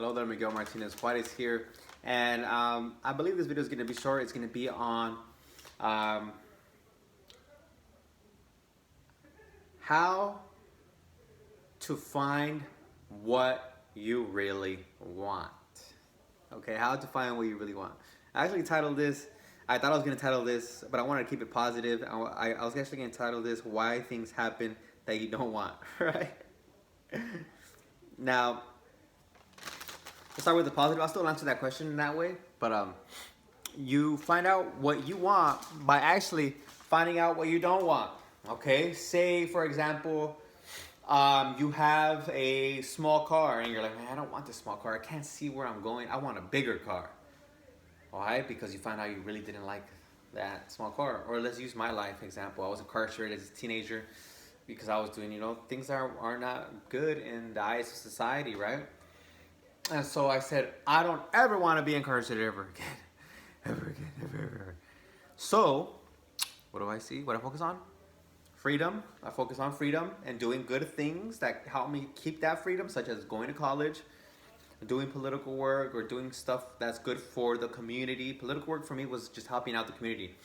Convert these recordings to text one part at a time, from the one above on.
Hello there, Miguel Martinez Juarez here, and I believe this video is going to be short. It's going to be on um, how to find what you really want. Okay, how to find what you really want. I actually titled this. I thought I was going to title this, but I wanted to keep it positive. I was actually going to title this "Why Things Happen That You Don't Want." Right now, let's start with the positive. I'll still answer that question in that way, but you find out what you want by actually finding out what you don't want. Okay, say for example, you have a small car and you're like, man, I don't want this small car. I can't see where I'm going. I want a bigger car. Why? Because you found out you really didn't like that small car. Or let's use my life example. I was incarcerated as a teenager because I was doing, things are not good in the eyes of society, right? And so I said, I don't ever want to be incarcerated ever again. Ever again, ever. So, what do I see? What I focus on? Freedom. I focus on freedom and doing good things that help me keep that freedom, such as going to college, doing political work, or doing stuff that's good for the community. Political work for me was just helping out the community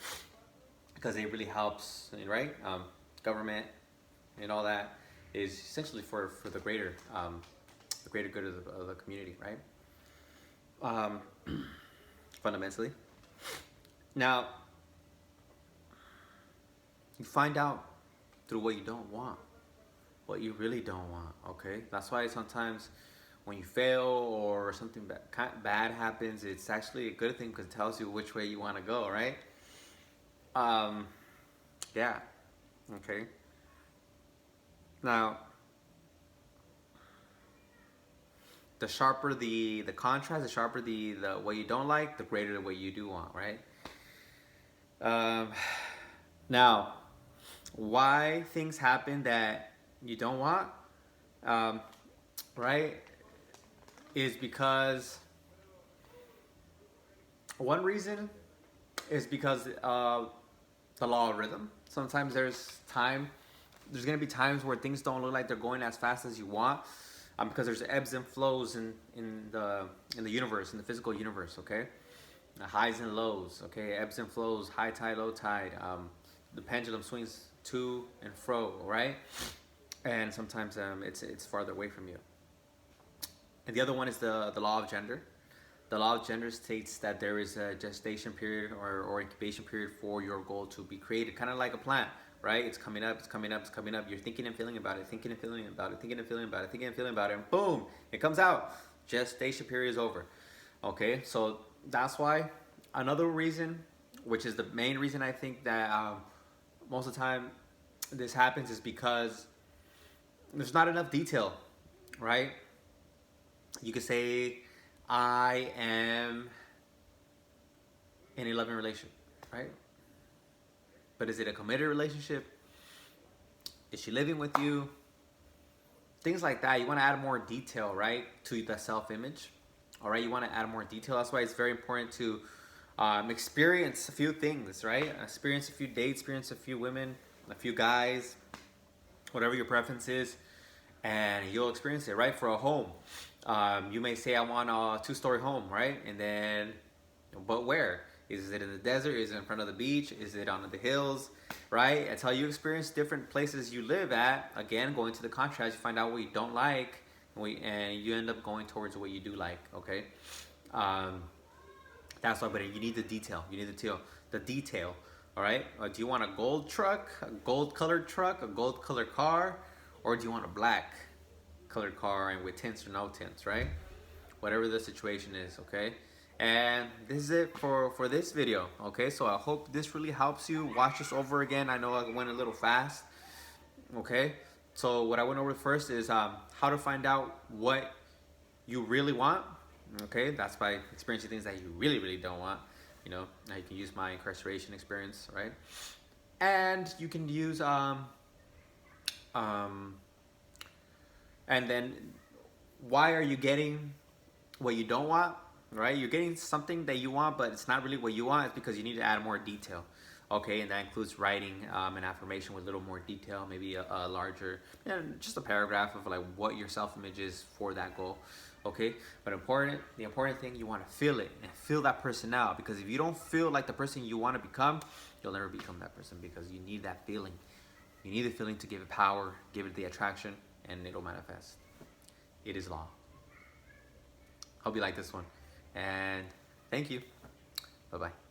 because it really helps, right? Government and all that is essentially for the greater good of the community, right? Fundamentally. Now, you find out through what you don't want, what you really don't want, okay? That's why sometimes when you fail or something bad happens, it's actually a good thing because it tells you which way you want to go, right? Yeah, okay. Now, the sharper the contrast, the sharper the what you don't like, the greater the what you do want, right? Now, why things happen that you don't want, right, is because one reason is because the law of rhythm. Sometimes there's going to be times where things don't look like they're going as fast as you want, because there's ebbs and flows in the universe, in the physical universe, okay? Highs and lows, okay? Ebbs and flows, high tide, low tide. The pendulum swings to and fro, right? And sometimes it's farther away from you. And the other one is the law of gender. The law of gender states that there is a gestation period or incubation period for your goal to be created, kind of like a plant, right? It's coming up, it's coming up, it's coming up. You're thinking and feeling about it, thinking and feeling about it, thinking and feeling about it, thinking and feeling about it, and boom, it comes out. Gestation period is over. Okay, so that's why. Another reason, which is the main reason I think that most of the time this happens, is because there's not enough detail, right? You could say, I am in a loving relationship, right? But is it a committed relationship? Is she living with you? Things like that. You want to add more detail, right, to the self-image. All right, you want to add more detail. That's why it's very important to experience a few things, right? Experience a few dates, experience a few women, a few guys, whatever your preference is, and you'll experience it, right? For a home, you may say, I want a 2-story home, right? And then, but where? Is it in the desert? Is it in front of the beach? Is it on the hills, right? Until you experience different places you live at, again, going to the contrast, you find out what you don't like, and you end up going towards what you do like, okay? That's why, but you need the detail. You need the detail, all right? Do you want a gold truck, a gold-colored truck, a gold-colored car, or do you want a black-colored car and with tints or no tints, right? Whatever the situation is, okay? And this is it for this video, okay? So I hope this really helps you. Watch this over again. I know I went a little fast, okay? So what I went over first is how to find out what you really want, okay? That's by experiencing things that you really, really don't want. Now you can use my incarceration experience, right? And you can use and then why are you getting what you don't want, right? You're getting something that you want, but it's not really what you want. It's because you need to add more detail. Okay, and that includes writing an affirmation with a little more detail, maybe a larger, just a paragraph of like what your self-image is for that goal. Okay, but the important thing, you want to feel it and feel that person out, because if you don't feel like the person you want to become, you'll never become that person, because you need that feeling. You need the feeling to give it power, give it the attraction, and it'll manifest. It is law. Hope you like this one, and thank you. Bye bye.